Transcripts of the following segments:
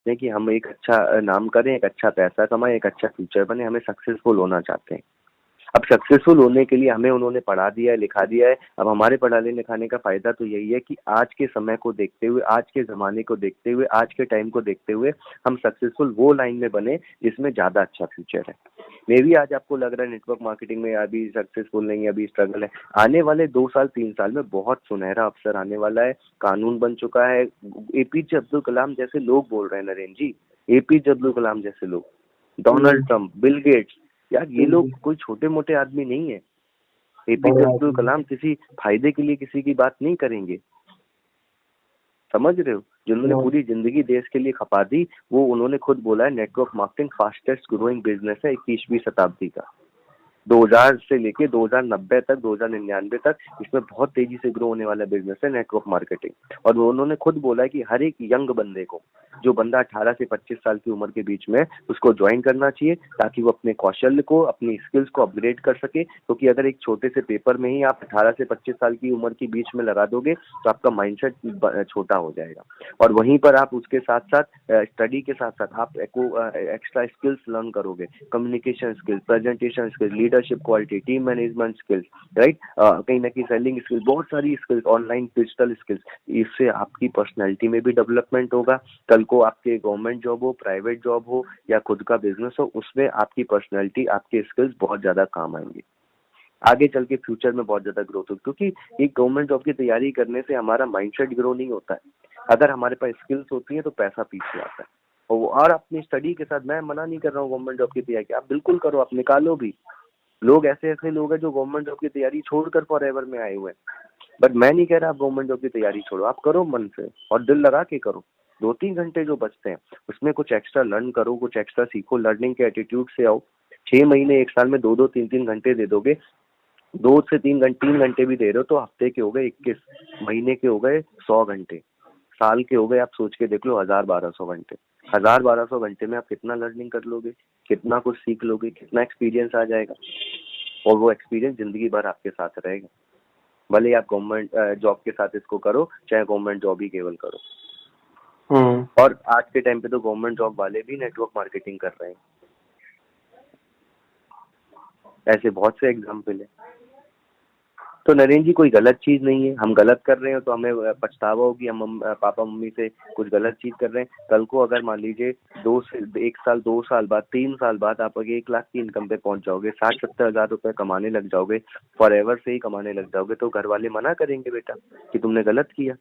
हैं कि हम एक अच्छा नाम करें, एक अच्छा पैसा कमाएं, एक अच्छा फ्यूचर बने, हमें सक्सेसफुल होना चाहते हैं। अब सक्सेसफुल होने के लिए हमें उन्होंने पढ़ा दिया है, लिखा दिया है। अब हमारे पढ़ाने लिखाने का फायदा तो यही है कि आज के समय को देखते हुए, आज के ज़माने को देखते हुए, आज के टाइम को देखते हुए हम सक्सेसफुल वो लाइन में बने जिसमें ज़्यादा अच्छा फ्यूचर है। मे बी आज आपको लग रहा है नेटवर्क मार्केटिंग में अभी सक्सेसफुल नहीं है, अभी स्ट्रगल है। आने वाले 2 साल 3 साल में बहुत सुनहरा अवसर आने वाला है, कानून बन चुका है। एपीजे अब्दुल कलाम जैसे लोग बोल रहे हैं नरेंद्र जी, एपीजे अब्दुल कलाम जैसे लोग, डोनाल्ड ट्रंप, बिल गेट्स, यार ये लोग कोई छोटे मोटे आदमी नहीं है। एपीजे अब्दुल कलाम किसी फायदे के लिए किसी की बात नहीं करेंगे, समझ रहे हो? जिन्होंने पूरी जिंदगी देश के लिए खपा दी, वो उन्होंने खुद बोला है network marketing fastest growing business है 21वीं शताब्दी का। 2000 से लेके 2090 तक, 2099 तक इसमें बहुत तेजी से ग्रो होने वाला बिजनेस है नेटवर्क मार्केटिंग। और उन्होंने खुद बोला है कि हर एक यंग बंदे को, जो बंदा 18 से 25 साल की उम्र के बीच में, उसको ज्वाइन करना चाहिए ताकि वो अपने कौशल को, अपनी स्किल्स को अपग्रेड कर सके। क्योंकि अगर एक छोटे से पेपर में ही आप 18 से 25 साल की उम्र के बीच में लगा दोगे तो आपका माइंडसेट छोटा हो जाएगा। और वहीं पर आप उसके साथ साथ स्टडी के साथ साथ आप एक्स्ट्रा स्किल्स लर्न करोगे, communication skills, presentation skills, leadership quality, team management skills, right, कहीं ना कहीं सेलिंग स्किल्स, बहुत सारी स्किल्स, ऑनलाइन डिजिटल स्किल्स। इससे आपकी पर्सनैलिटी में भी डेवलपमेंट होगा। कल को आपके गवर्नमेंट जॉब हो, प्राइवेट जॉब हो या खुद का बिजनेस हो, उसमें आपकी पर्सनैलिटी, आपके स्किल्स बहुत ज्यादा काम आएंगे। आगे चल के फ्यूचर में बहुत ज्यादा ग्रोथ हो, क्योंकि एक गवर्नमेंट जॉब की तैयारी करने से हमारा माइंडसेट ग्रो नहीं होता है। अगर हमारे पास स्किल्स होती है तो पैसा पीछे आता है। और अपनी स्टडी के साथ, मैं मना नहीं कर रहा हूँ गवर्नमेंट जॉब की तैयारी, आप बिल्कुल करो, आप निकालो भी। लोग ऐसे ऐसे लोग हैं जो गवर्नमेंट जॉब की तैयारी छोड़कर फॉरएवर में आए हुए हैं। बट मैं नहीं कह रहा आप गवर्नमेंट जॉब की तैयारी छोड़ो, आप करो मन से और दिल लगा के करो। 2-3 घंटे जो बचते हैं उसमें कुछ एक्स्ट्रा लर्न करो, कुछ एक्स्ट्रा सीखो, लर्निंग के एटीट्यूड से आओ। 6 महीने 1 साल में 2-2 3-3 घंटे दे दोगे, 2 से 3 घंटे, 3 घंटे भी दे रहे हो तो हफ्ते के हो गए 21, महीने के हो गए 100 घंटे, साल के हो गए, आप सोच के देख लो 1000-1200 घंटे। 1000-1200 घंटे में आप कितना लर्निंग कर लोगे, कितना कुछ सीख लोगे, कितना एक्सपीरियंस आ जाएगा। और वो एक्सपीरियंस जिंदगी भर आपके साथ रहेगा, भले आप गवर्नमेंट जॉब के साथ इसको करो, चाहे गवर्नमेंट जॉब ही केवल करो। और आज के टाइम पे तो गवर्नमेंट जॉब वाले भी नेटवर्क मार्केटिंग कर रहे हैं, ऐसे बहुत से एग्जाम्पल है। तो नरेंद्र जी कोई गलत चीज नहीं है, हम गलत कर रहे हो तो हमें पछतावा होगी, हम पापा मम्मी से कुछ गलत चीज कर रहे हैं। कल को अगर मान लीजिए 1 साल 2 साल बाद 3 साल बाद आप अगर 1 लाख की इनकम पे पहुंच जाओगे, 60-70 हजार रुपए कमाने लग जाओगे, फॉरएवर से ही कमाने लग जाओगे, तो घर वाले मना करेंगे बेटा कि तुमने गलत किया?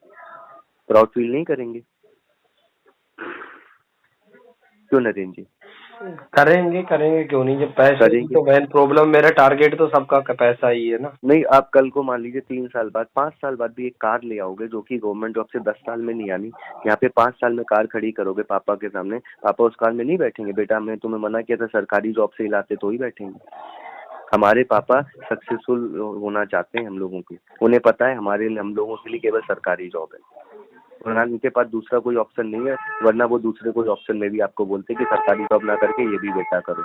प्राउड फील नहीं करेंगे? क्यों नरेंद्र जी? करेंगे क्यों नहीं, जब पैसे तो मेन प्रॉब्लम, मेरा टारगेट तो सबका पैसा ही है ना। नहीं, आप कल को मान लीजिए 3 साल बाद, 5 साल बाद भी एक कार ले आओगे जो कि गवर्नमेंट जॉब से 10 साल में नहीं आनी, यहाँ पे 5 साल में कार खड़ी करोगे पापा के सामने, पापा उस कार में नहीं बैठेंगे, बेटा मैं तुम्हें मना किया था सरकारी जॉब से हिलाते तो ही बैठेंगे। हमारे पापा सक्सेसफुल होना चाहते हैं हम लोगों की, उन्हें पता है हमारे हम लोगों के लिए केवल सरकारी जॉब है, वरना उनके पास दूसरा कोई ऑप्शन नहीं है। वरना वो दूसरे कोई ऑप्शन में भी आपको बोलते कि सरकारी जॉब ना करके ये भी बेटा करो।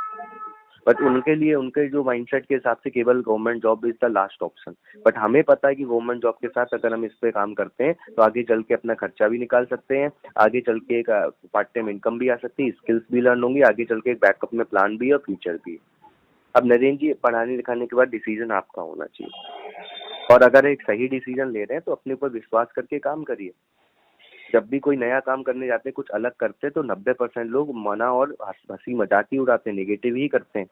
बट उनके लिए, उनके जो माइंडसेट के हिसाब से केवल government job is the last option. But हमें पता है कि गवर्नमेंट जॉब के साथ अगर हम इस पे काम करते हैं तो आगे चल के अपना खर्चा भी निकाल सकते हैं, आगे चल के एक पार्ट टाइम इनकम भी आ सकती है, स्किल्स भी लर्न होंगी, आगे चल के एक बैकअप में प्लान भी है और फ्यूचर भी है। अब नरेंद्र जी पढ़ाने लिखाने के बाद डिसीजन आपका होना चाहिए, और अगर एक सही डिसीजन ले रहे हैं तो अपने ऊपर विश्वास करके काम करिए। जब भी कोई नया काम करने जाते हैं, कुछ अलग करते हैं, तो 90% लोग मना और हंसी मजाक ही उड़ाते हैं, नेगेटिव ही करते हैं।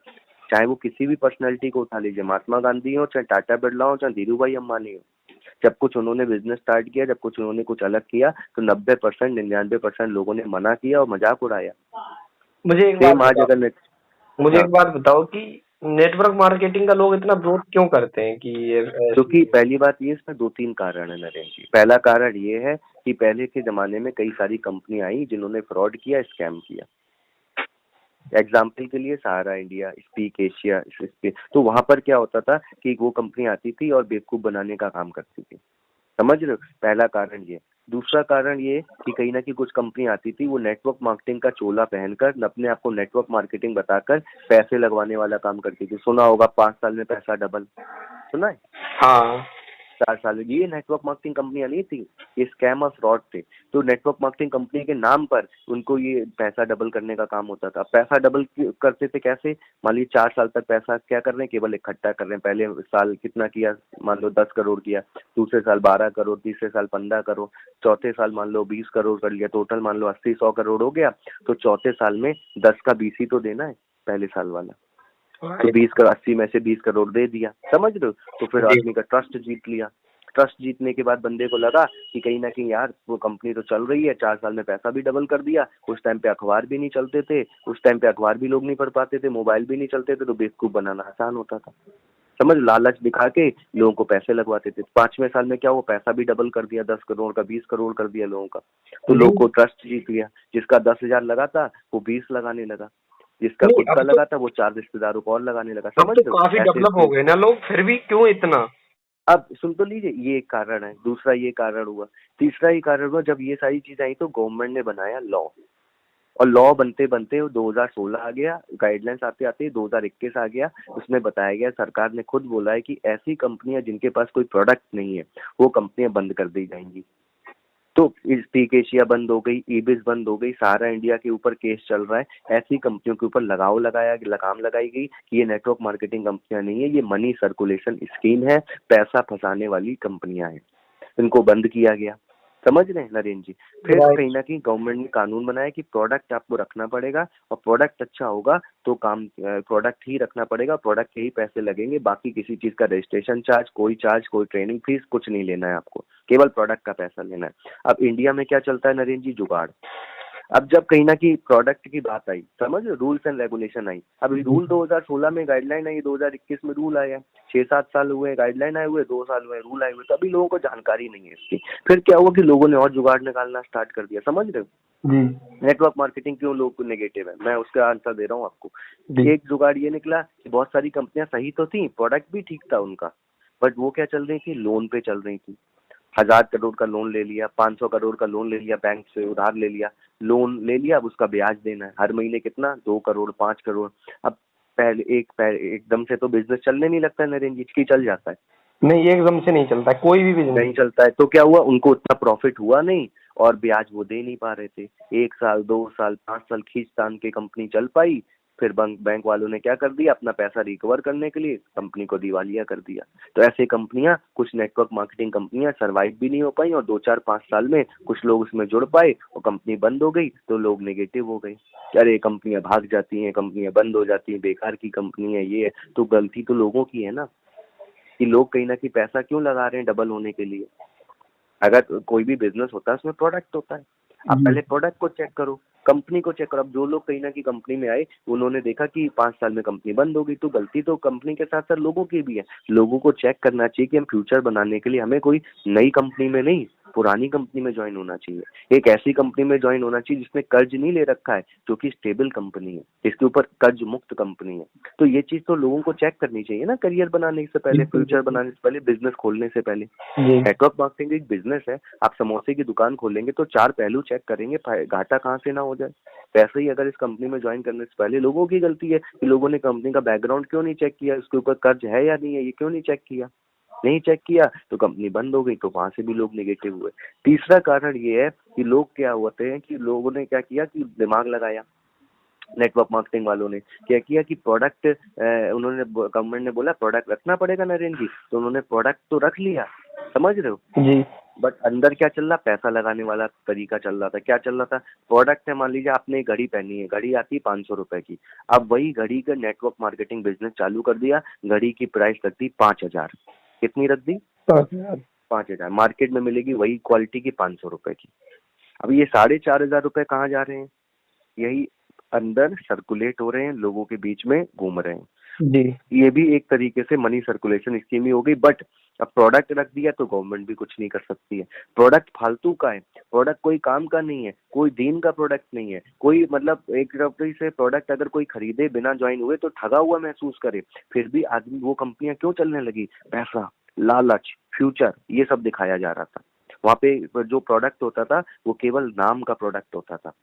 चाहे वो किसी भी पर्सनैलिटी को उठा लीजिए, महात्मा गांधी हो, चाहे टाटा बिरला हो, चाहे धीरू भाई अंबानी हो, जब कुछ उन्होंने बिजनेस स्टार्ट किया, जब कुछ उन्होंने कुछ अलग किया, तो 90%, 99% लोगों ने मना किया और मजाक उड़ाया। मुझे एक बात बताओ कि नेटवर्क मार्केटिंग का लोग इतना विरोध क्यों करते हैं? कि क्योंकि पहली बात ये, इसमें 2-3 कारण है नरेंद्र जी। पहला कारण ये है कि पहले के जमाने में कई सारी कंपनी आई जिन्होंने फ्रॉड किया, स्कैम किया। एग्जाम्पल के लिए सहारा इंडिया, स्पीक एशिया, तो वहां पर क्या होता था कि वो कंपनी आती थी और बेवकूफ बनाने का काम करती थी, समझ रहे हो? पहला कारण ये। दूसरा कारण ये कि कहीं ना कहीं कुछ कंपनी आती थी, वो नेटवर्क मार्केटिंग का चोला पहनकर अपने आप को नेटवर्क मार्केटिंग बताकर पैसे लगवाने वाला काम करती थी। सुना होगा 5 साल में पैसा डबल, सुना है? हाँ। 4 साल में। ये नेटवर्क मार्केटिंग कंपनियां नहीं थी, ये स्कैम और फ्रॉड थे। तो नेटवर्क मार्केटिंग कंपनी के नाम पर उनको ये पैसा डबल करने का काम होता था। पैसा डबल करते थे कैसे? मान लीजिए 4 साल तक पैसा क्या कर रहे हैं, केवल इकट्ठा कर रहे हैं। पहले साल कितना किया, मान लो 10 करोड़ किया, दूसरे साल 12 करोड़, तीसरे साल 15 करोड़, चौथे साल मान लो 20 करोड़ कर लिया, टोटल मान लो 80-100 करोड़ हो गया। तो चौथे साल में 10 का 20 ही तो देना है पहले साल वाला। तो 80 में से 20 करोड़ दे दिया, समझ रहे हो? तो फिर आदमी का ट्रस्ट जीत लिया। ट्रस्ट जीतने के बाद बंदे को लगा कि कहीं ना कहीं यार वो कंपनी तो चल रही है, 4 साल में पैसा भी डबल कर दिया। उस टाइम पे अखबार भी नहीं चलते थे, उस टाइम पे अखबार भी लोग नहीं पढ़ पाते थे, मोबाइल भी नहीं चलते थे, तो बेवकूफ बनाना आसान होता था। समझ, लालच दिखा के लोगों को पैसे लगवाते थे। 5वें साल में क्या हुआ, पैसा भी डबल कर दिया, 10 करोड़ का 20 करोड़ कर दिया लोगों का। तो लोग को ट्रस्ट जीत लिया। जिसका 10,000 लगा था वो 20 लगाने लगा, जिसका खुद का लगा था वो 4 रिश्तेदारों को और लगाने लगा। समझ तो काफी डेवलप हो गए ना लोग, फिर भी क्यों इतना? अब सुन तो लीजिए, ये एक कारण है। दूसरा ये कारण हुआ, तीसरा ये कारण हुआ, जब ये सारी चीजें आई तो गवर्नमेंट ने बनाया लॉ। और लॉ बनते बनते 2016 आ गया, गाइडलाइंस आते आते 2021 आ गया। उसमें बताया गया, सरकार ने खुद बोला है कि ऐसी कंपनियां जिनके पास कोई प्रोडक्ट नहीं है वो कंपनियां बंद कर दी जाएंगी। तो स्पीक एशिया बंद हो गई, ईबिस बंद हो गई, सारा इंडिया के ऊपर केस चल रहा है। ऐसी कंपनियों के ऊपर लगाम लगाई गई कि ये नेटवर्क मार्केटिंग कंपनियां नहीं है, ये मनी सर्कुलेशन स्कीम है, पैसा फंसाने वाली कंपनियां हैं। इनको बंद किया गया। समझ रहे हैं नरेंद्र जी? फिर कहीं ना कहीं गवर्नमेंट ने कानून बनाया कि प्रोडक्ट आपको रखना पड़ेगा, और प्रोडक्ट अच्छा होगा तो काम, प्रोडक्ट ही रखना पड़ेगा, प्रोडक्ट के ही पैसे लगेंगे, बाकी किसी चीज का रजिस्ट्रेशन चार्ज, कोई ट्रेनिंग फीस कुछ नहीं लेना है आपको, केवल प्रोडक्ट का पैसा लेना है। अब इंडिया में क्या चलता है नरेंद्र जी? जुगाड़। अब जब कहीं ना कहीं प्रोडक्ट की बात आई, समझ, रूल्स एंड रेगुलेशन आई। अब रूल 2016 में गाइडलाइन आई, 2021 में रूल आया। 6-7 साल हुए गाइडलाइन आए हुए, 2 साल हुए रूल आए हुए, तभी लोगों को जानकारी नहीं है इसकी। फिर क्या हुआ कि लोगों ने और जुगाड़ निकालना स्टार्ट कर दिया। समझ रहे हो? नेटवर्क मार्केटिंग क्यों लोग नेगेटिव है, मैं उसका आंसर दे रहा हूँ आपको। एक जुगाड़ ये निकला कि बहुत सारी कंपनियां सही तो थी, प्रोडक्ट भी ठीक था उनका, बट वो क्या चल रही थी, लोन पे चल रही थी। 1000 करोड़ का लोन ले लिया, 500 करोड़ का लोन ले लिया, बैंक से उधार ले लिया, लोन ले लिया, अब उसका ब्याज देना है हर महीने कितना, 2 करोड़ 5 करोड़। अब एकदम से तो बिजनेस चलने नहीं लगता है नरेंद्र जी, की चल जाता है? नहीं, एकदम से नहीं चलता, कोई भी बिजनेस नहीं चलता है। तो क्या हुआ, उनको उतना प्रॉफिट हुआ नहीं और ब्याज वो दे नहीं पा रहे थे। 1 साल 2 साल 5 साल खींच तान के कंपनी चल पाई, फिर बैंक वालों ने क्या कर दिया, अपना पैसा रिकवर करने के लिए कंपनी को दिवालिया कर दिया। तो ऐसे कंपनियां, कुछ नेटवर्क मार्केटिंग कंपनियां सर्वाइव भी नहीं हो पाई, और 2-4-5 साल में कुछ लोग उसमें जुड़ पाए और कंपनी बंद हो गई, तो लोग नेगेटिव हो गए। अरे कंपनियां भाग जाती हैं, कंपनियां बंद हो जाती हैं, बेकार की कंपनी है ये है। तो गलती तो लोगों की है ना, कि लोग कहीं ना कहीं पैसा क्यों लगा रहे हैं डबल होने के लिए। अगर कोई भी बिजनेस होता है उसमें प्रोडक्ट होता है, आप पहले प्रोडक्ट को चेक करो, कंपनी को चेक करो। अब जो लोग कहीं ना कहीं कंपनी में आए, उन्होंने देखा कि 5 साल में कंपनी बंद हो गई, तो गलती तो कंपनी के साथ साथ लोगों की भी है। लोगों को चेक करना चाहिए कि हम फ्यूचर बनाने के लिए हमें कोई नई कंपनी में नहीं, पुरानी कंपनी में ज्वाइन होना चाहिए। एक ऐसी कंपनी में ज्वाइन होना चाहिए जिसने कर्ज नहीं ले रखा है, जो कि स्टेबल कंपनी है, इसके ऊपर कर्ज मुक्त कंपनी है। तो ये चीज तो लोगों को चेक करनी चाहिए ना, करियर बनाने से पहले, फ्यूचर बनाने से पहले, बिजनेस खोलने से पहले। नेटवर्क मार्केटिंग एक बिजनेस है, आप समोसे की दुकान खोलेंगे तो 4 पहलू चेक करेंगे, घाटा कहाँ से ना हो जाए। वैसे ही अगर इस कंपनी में ज्वाइन करने से पहले लोगों की गलती है कि लोगों ने कंपनी का बैकग्राउंड क्यों नहीं चेक किया, उसके ऊपर कर्ज है या नहीं है, ये क्यों नहीं चेक किया। नहीं चेक किया तो कंपनी बंद हो गई, तो वहां से भी लोग नेगेटिव हुए। तीसरा कारण ये है कि लोग क्या होते हैं कि लोगों ने क्या किया कि दिमाग लगाया, नेटवर्क मार्केटिंग वालों ने क्या किया कि प्रोडक्ट, उन्होंने, गवर्नमेंट ने बोला प्रोडक्ट रखना पड़ेगा नरेंद्र जी, तो उन्होंने प्रोडक्ट तो रख लिया, समझ रहे हो जी। बट अंदर क्या चल रहा, पैसा लगाने वाला तरीका चल रहा था। क्या चल रहा था, प्रोडक्ट है, मान लीजिए आपने एक घड़ी पहनी है, घड़ी आती है 500 रुपए की, अब वही घड़ी का नेटवर्क मार्केटिंग बिजनेस चालू कर दिया, घड़ी की प्राइस रख दी 5000। कितनी रख दी? 5000। मार्केट में मिलेगी वही क्वालिटी की 500 रुपए की। अब ये 4500 रुपए कहाँ जा रहे हैं? यही अंदर सर्कुलेट हो रहे हैं, लोगों के बीच में घूम रहे हैं जी। ये भी एक तरीके से मनी सर्कुलेशन स्कीम ही हो गई। बट अब प्रोडक्ट रख दिया तो गवर्नमेंट भी कुछ नहीं कर सकती है। प्रोडक्ट फालतू का है, प्रोडक्ट कोई काम का नहीं है, कोई दीन का प्रोडक्ट नहीं है, कोई मतलब एक रुपये से प्रोडक्ट अगर कोई खरीदे बिना ज्वाइन हुए तो ठगा हुआ महसूस करे। फिर भी आदमी, वो कंपनियां क्यों चलने लगी? पैसा, लालच, फ्यूचर, ये सब दिखाया जा रहा था। वहाँ पे जो प्रोडक्ट होता था वो केवल नाम का प्रोडक्ट होता था।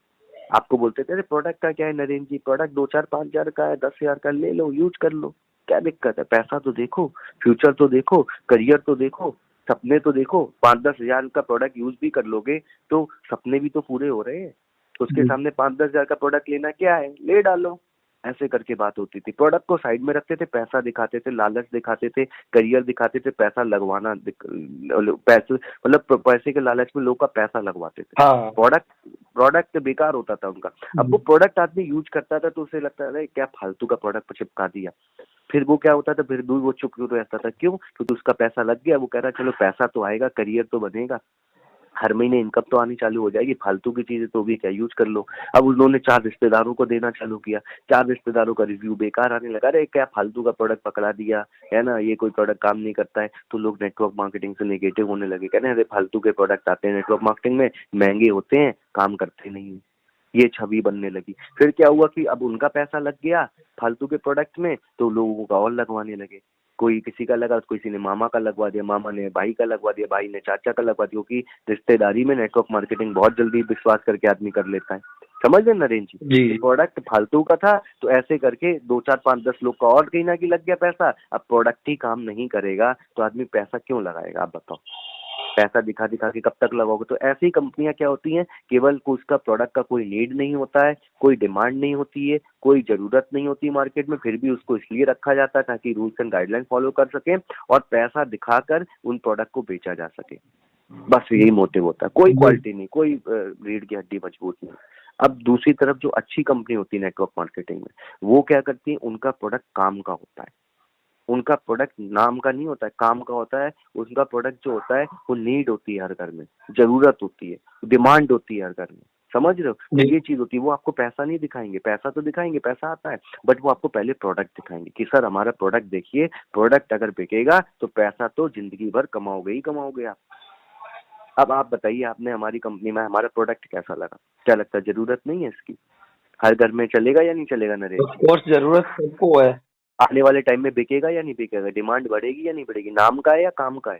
आपको बोलते थे अरे प्रोडक्ट का क्या है नरेंद्र जी, प्रोडक्ट 2-4-5 हजार का है, 10,000 का ले लो, यूज कर लो, क्या दिक्कत है, पैसा तो देखो, फ्यूचर तो देखो, करियर तो देखो। सपने तो देखो, 5-10 हज़ार का प्रोडक्ट यूज भी कर लोगे तो सपने भी तो पूरे हो रहे हैं। उसके सामने 5-10 हज़ार का प्रोडक्ट लेना क्या है, ले डालो। ऐसे करके बात होती थी। प्रोडक्ट को साइड में रखते थे, पैसा दिखाते थे, लालच दिखाते थे, करियर दिखाते थे, पैसा लगवाना पैसे मतलब पैसे के लालच में लोग का पैसा लगवाते थे। हाँ। प्रोडक्ट बेकार होता था उनका। अब वो प्रोडक्ट आदमी यूज करता था तो उसे लगता था क्या फालतू का प्रोडक्ट चिपका दिया। फिर वो क्या होता था, फिर दूर वो चुप क्यों रहता था, क्यों? क्योंकि उसका पैसा लग गया। वो कह रहा चलो पैसा तो आएगा, करियर तो बनेगा, हर महीने इनकम तो आनी चालू हो जाएगी, फालतू की चीजें तो भी क्या यूज कर लो। अब उन्होंने 4 रिश्तेदारों को देना चालू किया, 4 रिश्तेदारों का रिव्यू बेकार आने लगा, अरे क्या फालतू का प्रोडक्ट पकड़ा दिया है ना, ये कोई प्रोडक्ट काम नहीं करता है। तो लोग नेटवर्क मार्केटिंग से नेगेटिव होने लगे, कहने अरे फालतू के प्रोडक्ट आते हैं नेटवर्क मार्केटिंग में, महंगे होते हैं, काम करते नहीं है। ये छवि बनने लगी। फिर क्या हुआ कि अब उनका पैसा लग गया फालतू के प्रोडक्ट में, तो लोगों का और लगवाने लगे। कोई किसी का लगा तो किसी ने मामा का लगवा दिया, मामा ने भाई का लगवा दिया, भाई ने चाचा का लगवा दिया, क्योंकि रिश्तेदारी में नेटवर्क मार्केटिंग बहुत जल्दी विश्वास करके आदमी कर लेता है। समझ रहे नरेंद्र जी? प्रोडक्ट फालतू का था तो ऐसे करके 2-4-5-10 लोग का और कहीं ना कहीं लग गया पैसा। अब प्रोडक्ट ही काम नहीं करेगा तो आदमी पैसा क्यों लगाएगा, आप बताओ? पैसा दिखा दिखा के कब तक लगाओगे? तो ऐसी कंपनियां क्या होती हैं, केवल उसका प्रोडक्ट का कोई नीड नहीं होता है, कोई डिमांड नहीं होती है, कोई जरूरत नहीं होती मार्केट में, फिर भी उसको इसलिए रखा जाता है ताकि रूल्स एंड गाइडलाइन फॉलो कर सके और पैसा दिखाकर उन प्रोडक्ट को बेचा जा सके। बस यही मोटिव होता है, कोई क्वालिटी नहीं, कोई रीढ़ की हड्डी मजबूत नहीं। अब दूसरी तरफ जो अच्छी कंपनी होती है नेटवर्क मार्केटिंग में, वो क्या करती है, उनका प्रोडक्ट काम का होता है। उनका प्रोडक्ट नाम का नहीं होता है, काम का होता है। उनका प्रोडक्ट जो होता है वो नीड होती है हर घर में, जरूरत होती है, डिमांड होती है हर घर में। समझ रहे हो? तो ये चीज होती है। वो आपको पैसा नहीं दिखाएंगे, पैसा तो दिखाएंगे, पैसा आता है, बट वो आपको पहले प्रोडक्ट दिखाएंगे कि सर हमारा प्रोडक्ट देखिए, प्रोडक्ट अगर बिकेगा तो पैसा तो जिंदगी भर कमाओगे ही कमाओगे आप। अब आप बताइए, आपने हमारी कंपनी में हमारा प्रोडक्ट कैसा लगा? क्या लगता है जरूरत नहीं है इसकी? हर घर में चलेगा या नहीं चलेगा नरेश? ऑफ कोर्स जरूरत सबको है। आने वाले टाइम में बिकेगा या नहीं बिकेगा? डिमांड बढ़ेगी या नहीं बढ़ेगी? नाम का है या काम का है?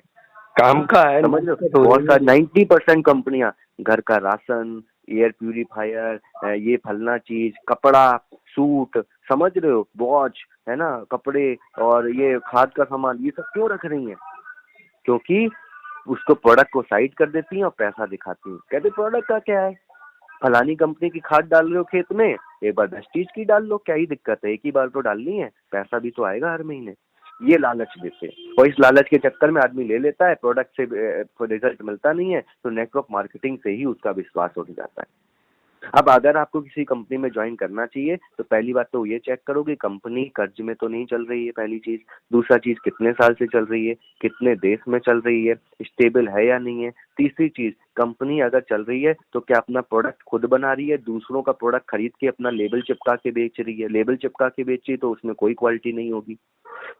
काम का है। समझ लो, बहुत सारी 90% कंपनियां घर का राशन, एयर प्यूरिफायर, ये फलना चीज, कपड़ा, सूट, समझ रहे हो, वॉच, है ना, कपड़े और ये खाद का सामान, ये सब क्यों रख रही हैं? क्योंकि उसको प्रोडक्ट को साइड कर देती हैं और पैसा दिखाती हैं। कहते प्रोडक्ट का क्या है, फलानी कंपनी की खाद डाल रहे हो खेत में, एक बार 10 चीज की डाल लो, क्या ही दिक्कत है, एक ही बार तो डालनी है, पैसा भी तो आएगा हर महीने। ये लालच देते हैं और इस लालच के चक्कर में आदमी ले लेता है, प्रोडक्ट से रिजल्ट मिलता नहीं है, तो नेटवर्क मार्केटिंग से ही उसका विश्वास उठ जाता है। अब अगर आपको किसी कंपनी में ज्वाइन करना चाहिए तो पहली बात तो ये चेक करो कि कंपनी कर्ज में तो नहीं चल रही है, पहली चीज। दूसरा चीज, कितने साल से चल रही है, कितने देश में चल रही है, स्टेबल है या नहीं है। तीसरी चीज, कंपनी अगर चल रही है तो क्या अपना प्रोडक्ट खुद बना रही है, दूसरों का प्रोडक्ट खरीद के अपना लेबल चिपका के बेच रही है? लेबल चिपका के बेच रही है तो उसमें कोई क्वालिटी नहीं होगी।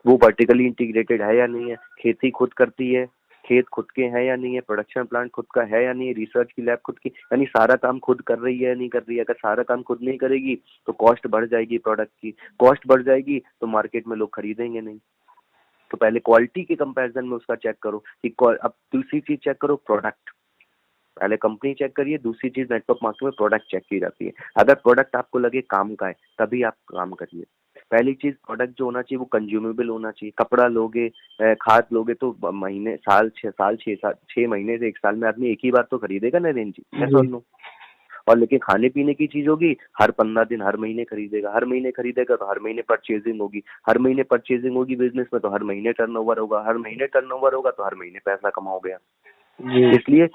वो वर्टिकली इंटीग्रेटेड है या नहीं है, खेती खुद करती है, खेत खुद के हैं या नहीं है, प्रोडक्शन प्लांट खुद का है या नहीं है, रिसर्च की लैब खुद की, यानी सारा काम खुद कर रही है या नहीं कर रही है। अगर सारा काम खुद नहीं करेगी तो कॉस्ट बढ़ जाएगी, प्रोडक्ट की कॉस्ट बढ़ जाएगी तो मार्केट में लोग खरीदेंगे नहीं। तो पहले क्वालिटी के कंपैरिजन में उसका चेक करो कि अब दूसरी चीज चेक करो, प्रोडक्ट। पहले कंपनी चेक करिए, दूसरी चीज नेटवर्क मार्केटिंग में प्रोडक्ट चेक की जाती है। अगर प्रोडक्ट आपको लगे काम का है तभी आप काम करिए। पहली चीज, प्रोडक्ट जो होना चाहिए वो कंज्यूमेबल होना चाहिए। कपड़ा लोगे, खाद लोगे तो महीने, साल 6 महीने से 1 साल में आदमी एक ही बार तो खरीदेगा नरेंद्र जी, मैं सुन लूँ। और लेकिन खाने पीने की चीज होगी, हर 15 दिन, हर महीने खरीदेगा, हर महीने खरीदेगा तो हर महीने परचेजिंग होगी, हर महीने परचेजिंग होगी बिजनेस में तो हर महीने टर्नओवर होगा, हर महीने टर्नओवर होगा तो हर महीने पैसा कमाओगे आप। इसलिए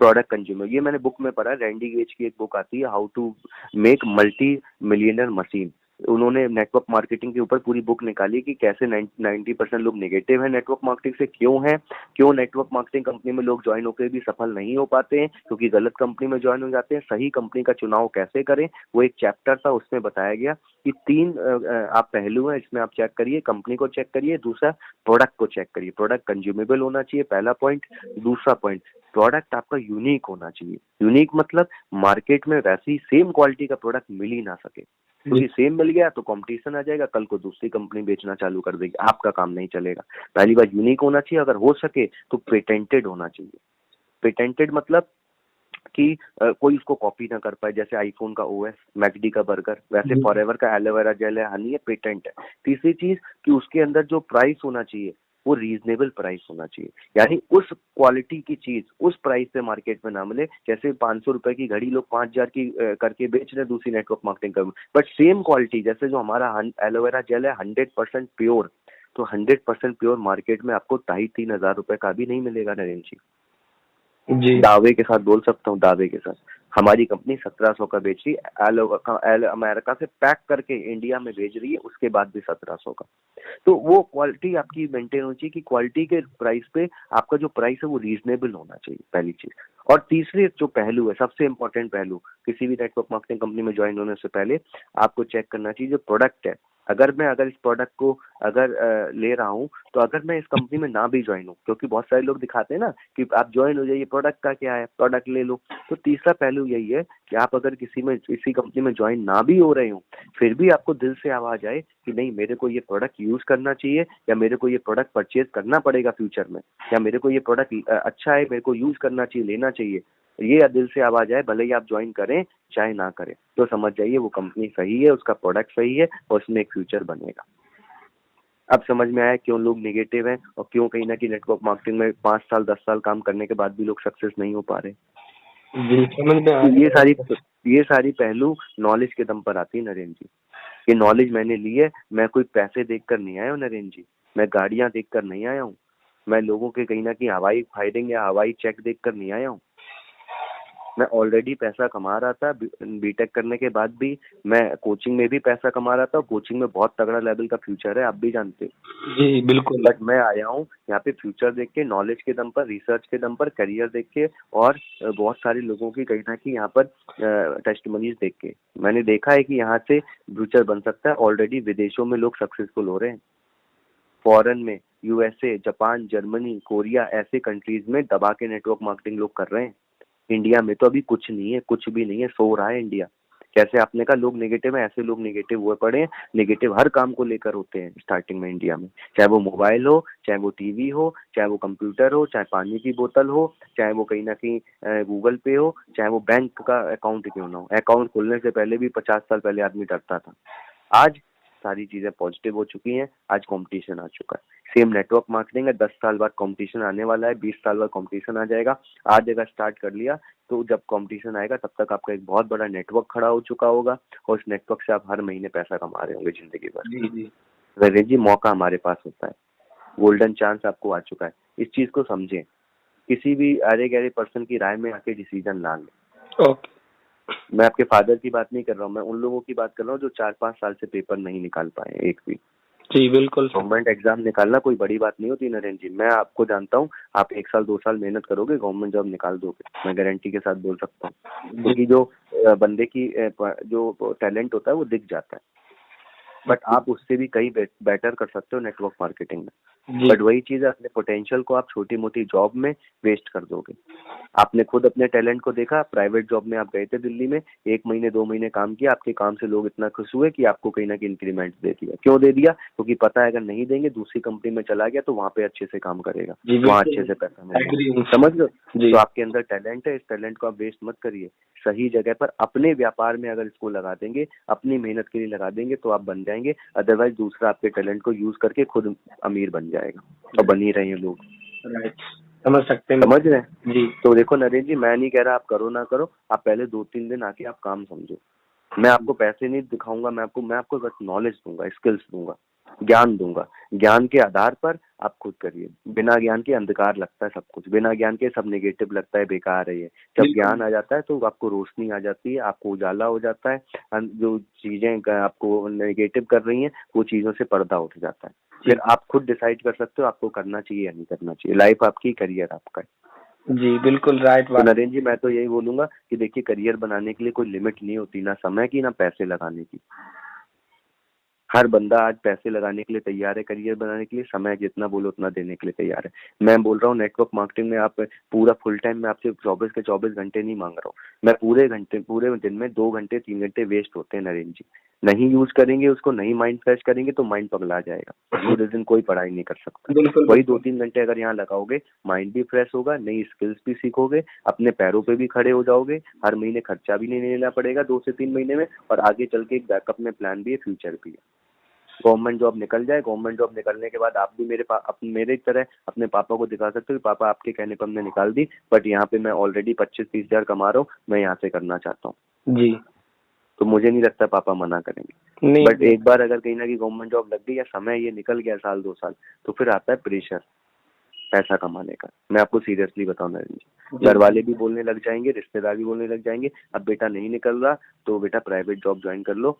प्रोडक्ट कंज्यूमर, ये मैंने बुक में पढ़ा, रैंडी गेज की एक बुक आती है, how to make multi millionaire machine. उन्होंने नेटवर्क मार्केटिंग के ऊपर पूरी बुक निकाली कि कैसे 90% लोग नेगेटिव है नेटवर्क मार्केटिंग से, क्यों है, क्यों नेटवर्क मार्केटिंग कंपनी में लोग ज्वाइन होकर भी सफल नहीं हो पाते हैं, क्योंकि गलत कंपनी में ज्वाइन हो जाते हैं। सही कंपनी का चुनाव कैसे करें, वो एक चैप्टर था, उसमें बताया गया कि 3 आप पहलू हैं, इसमें आप चेक करिए, कंपनी को चेक करिए, दूसरा प्रोडक्ट को चेक करिए। प्रोडक्ट कंज्यूमेबल होना चाहिए, पहला पॉइंट। दूसरा पॉइंट, प्रोडक्ट आपका यूनिक होना चाहिए। यूनिक मतलब मार्केट में वैसी सेम क्वालिटी का प्रोडक्ट मिल ही ना सके, क्योंकि सेम मिल गया तो कंपटीशन आ जाएगा, कल को दूसरी कंपनी बेचना चालू कर देगी, आपका काम नहीं चलेगा। पहली बात यूनिक होना चाहिए, अगर हो सके तो पेटेंटेड होना चाहिए। पेटेंटेड मतलब कि कोई उसको कॉपी ना कर पाए, जैसे आईफोन का ओएस, मैकडी का बर्गर, वैसे फॉरएवर का एलोवेरा जेल है, हनी है, पेटेंट है। तीसरी चीज कि उसके अंदर जो प्राइस होना चाहिए वो रीजनेबल प्राइस होना चाहिए, यानी उस क्वालिटी की चीज उस प्राइस पे मार्केट में ना मिले। जैसे 500 रुपए की घड़ी लोग 5,000 की करके बेच रहे हैं दूसरी नेटवर्क मार्केटिंग कर, बट सेम क्वालिटी जैसे जो हमारा एलोवेरा जेल है 100% प्योर, तो 100% प्योर मार्केट में आपको 2,500-3,000 रुपए का भी नहीं मिलेगा नरेंद्र जी। दावे के साथ बोल सकता हूँ, दावे के साथ हमारी कंपनी 1700 का बेच रही है, अमेरिका से पैक करके इंडिया में भेज रही है, उसके बाद भी 1700 का। तो वो क्वालिटी आपकी मेंटेन होनी चाहिए कि क्वालिटी के प्राइस पे आपका जो प्राइस है वो रीजनेबल होना चाहिए, पहली चीज। और तीसरी जो पहलू है, सबसे इंपॉर्टेंट पहलू, किसी भी नेटवर्क मार्केटिंग कंपनी में ज्वाइन होने से पहले आपको चेक करना चाहिए जो प्रोडक्ट है। अगर इस प्रोडक्ट को ले रहा हूँ, तो अगर मैं इस कंपनी में ना भी ज्वाइन हूँ, क्योंकि बहुत सारे लोग दिखाते हैं ना कि आप ज्वाइन हो जाइए, प्रोडक्ट का क्या है, प्रोडक्ट ले लो। तो तीसरा पहलू यही है कि आप अगर किसी कंपनी में ज्वाइन ना भी हो रहे हो, फिर भी आपको दिल से आवाज आए कि नहीं मेरे को ये प्रोडक्ट यूज करना चाहिए, या मेरे को ये प्रोडक्ट परचेज करना पड़ेगा फ्यूचर में, या मेरे को ये प्रोडक्ट अच्छा है, मेरे को यूज करना चाहिए, लेना चाहिए, ये दिल से आवाज आए, भले ही आप ज्वाइन करें चाहे ना करें, तो समझ जाइए वो कंपनी सही है, उसका प्रोडक्ट सही है और उसमें एक फ्यूचर बनेगा। अब समझ में आया क्यों लोग नेगेटिव हैं और क्यों कहीं ना कहीं नेटवर्क मार्केटिंग में 5 साल 10 साल काम करने के बाद भी लोग सक्सेस नहीं हो पा रहे। जी समझ में आया। ये सारी पहलू नॉलेज के दम पर आती है नरेंद्र जी। ये नॉलेज मैंने ली है, मैं कोई पैसे देखकर नहीं आया हूँ नरेंद्र जी, मैं गाड़ियां देखकर नहीं आया हूँ, मैं लोगों के कहीं ना कहीं हवाई फायरिंग या हवाई चेक देखकर नहीं आया हूँ। मैं ऑलरेडी पैसा कमा रहा था, बीटेक करने के बाद भी मैं कोचिंग में भी पैसा कमा रहा था, कोचिंग में बहुत तगड़ा लेवल का फ्यूचर है, आप भी जानते हो। जी बिल्कुल। बट मैं आया हूँ यहाँ पे फ्यूचर देख के, नॉलेज के दम पर, रिसर्च के दम पर, करियर देख के, और बहुत सारे लोगों की कहीं ना कहीं यहाँ पर टेस्टिमोनीज देख के मैंने देखा है कि यहाँ से फ्यूचर बन सकता है। ऑलरेडी विदेशों में लोग सक्सेसफुल हो रहे हैं, फॉरेन में, यूएसए, जापान, जर्मनी, कोरिया, ऐसे कंट्रीज में दबा के नेटवर्क मार्केटिंग लोग कर रहे हैं। इंडिया में तो अभी कुछ नहीं है, कुछ भी नहीं है, सो रहा है इंडिया। जैसे आपने कहा लोग नेगेटिव है, ऐसे लोग नेगेटिव हुए पड़े हैं। नेगेटिव हर काम को लेकर होते हैं स्टार्टिंग में इंडिया में, चाहे वो मोबाइल हो, चाहे वो टीवी हो, चाहे वो कंप्यूटर हो, चाहे पानी की बोतल हो, चाहे वो कहीं ना कहीं गूगल पे हो, चाहे वो बैंक का अकाउंट क्यों ना हो। अकाउंट खोलने से पहले भी 50 साल पहले आदमी डरता था। आज सारी चीजें पॉजिटिव हो चुकी हैं, आज कंपटीशन आ चुका है। सेम नेटवर्क मार्केटिंग है, 10 साल बाद कंपटीशन आने वाला है, 20 साल बाद कंपटीशन आ जाएगा। आज अगर स्टार्ट कर लिया तो जब कंपटीशन आएगा तब तक आपका एक बहुत बड़ा नेटवर्क खड़ा हो चुका होगा, और उस नेटवर्क से आप हर महीने पैसा कमा रहे होंगे जिंदगी भर। जी रजत जी, मौका हमारे पास होता है, गोल्डन चांस आपको आ चुका है, इस चीज को समझें। किसी भी अरे गहरे पर्सन की राय में आके डिसीजन ना लें। ओके, मैं आपके फादर की बात नहीं कर रहा हूँ, मैं उन लोगों की बात कर रहा हूँ जो 4-5 साल से पेपर नहीं निकाल पाए एक भी। जी बिल्कुल। गवर्नमेंट एग्जाम निकालना कोई बड़ी बात नहीं होती नरेंद्र जी, मैं आपको जानता हूँ, आप 1 साल 2 साल मेहनत करोगे, गवर्नमेंट जॉब निकाल दोगे, मैं गारंटी के साथ बोल सकता हूँ। क्योंकि जो बंदे की जो टैलेंट होता है वो दिख जाता है, बट आप उससे भी कहीं बेटर कर सकते हो नेटवर्क मार्केटिंग में। बट वही चीज है, अपने पोटेंशियल को आप छोटी मोटी जॉब में वेस्ट कर दोगे। आपने खुद अपने टैलेंट को देखा, प्राइवेट जॉब में आप गए थे दिल्ली में, 1 महीने 2 महीने काम किया, आपके काम से लोग इतना खुश हुए कि आपको कहीं ना कहीं इंक्रीमेंट दे दिया। क्यों दे दिया? क्योंकि पता है अगर नहीं देंगे, दूसरी कंपनी में चला गया तो वहाँ पे अच्छे से काम करेगा, वहाँ अच्छे से पैसा मिलेगा। समझ लो, तो आपके अंदर टैलेंट है, इस टैलेंट को आप वेस्ट मत करिए, सही जगह पर अपने व्यापार में अगर इसको लगा देंगे, अपनी मेहनत के लिए लगा देंगे तो आप बन जाएंगे। अदरवाइज दूसरा आपके टैलेंट को यूज करके खुद अमीर बन जाएगा, और बन ही रहे हैं लोग। राइट, समझ सकते हैं, समझ रहे हैं जी। तो देखो नरेंद्र जी, मैं नहीं कह रहा आप करो ना करो, आप पहले 2-3 दिन आके आप काम समझो। मैं आपको पैसे नहीं दिखाऊंगा, मैं आपको बस नॉलेज दूंगा, स्किल्स दूंगा, ज्ञान दूंगा। ज्ञान के आधार पर आप खुद करिए। बिना ज्ञान के अंधकार लगता है सब कुछ, बिना ज्ञान के सब नेगेटिव लगता है, बेकार है ये। जब ज्ञान आ जाता है तो आपको रोशनी आ जाती है, आपको उजाला हो जाता है, जो चीजें आपको नेगेटिव कर रही हैं वो चीजों से पर्दा उठ जाता है। फिर आप खुद डिसाइड कर सकते हो आपको करना चाहिए या नहीं करना चाहिए। लाइफ आपकी, करियर आपका है। जी बिल्कुल राइट बात। तो नरेंद्र जी, मैं तो यही बोलूंगा कि देखिए, करियर बनाने के लिए कोई लिमिट नहीं होती, ना समय की ना पैसे लगाने की। हर बंदा आज पैसे लगाने के लिए तैयार है, करियर बनाने के लिए समय जितना बोलो उतना देने के लिए तैयार है। मैं बोल रहा हूँ नेटवर्क मार्केटिंग में आप पूरा फुल टाइम, मैं आपसे 24 के 24 घंटे नहीं मांग रहा हूँ, मैं पूरे दिन में 2 घंटे 3 घंटे वेस्ट होते हैं नरेंद्र जी। नहीं यूज करेंगे उसको, नहीं माइंड फ्रेश करेंगे तो माइंड पगला जाएगा, पूरे दिन कोई पढ़ाई नहीं कर सकता। वही 2-3 घंटे अगर यहाँ लगाओगे, माइंड भी फ्रेश होगा, नई स्किल्स भी सीखोगे, अपने पैरों पे भी खड़े हो जाओगे, हर महीने खर्चा भी नहीं लेना पड़ेगा 2 से 3 महीने में, और आगे चल के एक बैकअप में प्लान भी है, फ्यूचर भी है। गवर्नमेंट जॉब निकल जाए, गवर्नमेंट जॉब निकलने के बाद आप भी मेरे तरह अपने पापा को दिखा सकते हो कि पापा आपके कहने पर हमने निकाल दी, बट यहाँ पे मैं ऑलरेडी 25-30 हजार कमा रहा हूँ, मैं यहाँ से करना चाहता हूँ जी। तो मुझे नहीं लगता पापा मना करेंगे। नहीं, बट एक बार अगर कहीं ना कहीं गवर्नमेंट जॉब लग गई या समय ये निकल गया 1-2 साल, तो फिर आता है प्रेशर पैसा कमाने का। मैं आपको सीरियसली बताऊं नरेंद्र जी, घर वाले भी बोलने लग जाएंगे, रिश्तेदार भी बोलने लग जाएंगे, अब बेटा नहीं निकल रहा तो बेटा प्राइवेट जॉब ज्वाइन कर लो,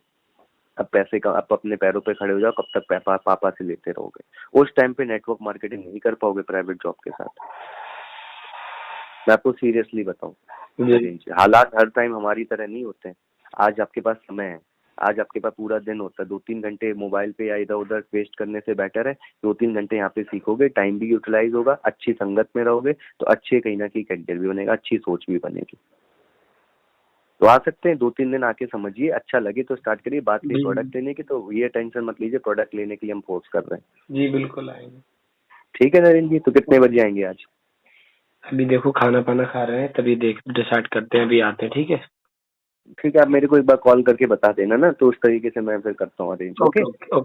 अब पैसे का आप अपने पैरों पे खड़े हो जाओ, कब तक पापा से लेते रहोगे। उस टाइम पे नेटवर्क मार्केटिंग नहीं कर पाओगे प्राइवेट जॉब के साथ, मैं आपको सीरियसली बताऊं। हालात हर टाइम हमारी तरह नहीं होते हैं। आज आपके पास समय है, आज आपके पास पूरा दिन होता है, 2-3 घंटे मोबाइल पे या इधर उधर वेस्ट करने से बेटर है 2-3 घंटे यहाँ पे सीखोगे, टाइम भी यूटिलाइज होगा, अच्छी संगत में रहोगे तो अच्छे कहीं ना कहीं करियर भी बनेगा, अच्छी सोच भी बनेगी। तो आ सकते हैं 2-3 दिन आके समझिए, अच्छा लगे तो स्टार्ट करिए। बात नहीं प्रोडक्ट लेने की तो ये टेंशन मत लीजिए, प्रोडक्ट लेने के लिए हम फोर्स कर रहे हैं। जी बिल्कुल आएंगे। ठीक है नरेंद्र जी, तो कितने बजे आएंगे आज? अभी देखो खाना पाना खा रहे हैं, तभी डिसाइड करते हैं, अभी आते हैं। ठीक है, ठीक है, आप मेरे को एक बार कॉल करके बता देना ना, तो उस तरीके से मैं फिर करता हूँ अरेंज। Okay okay.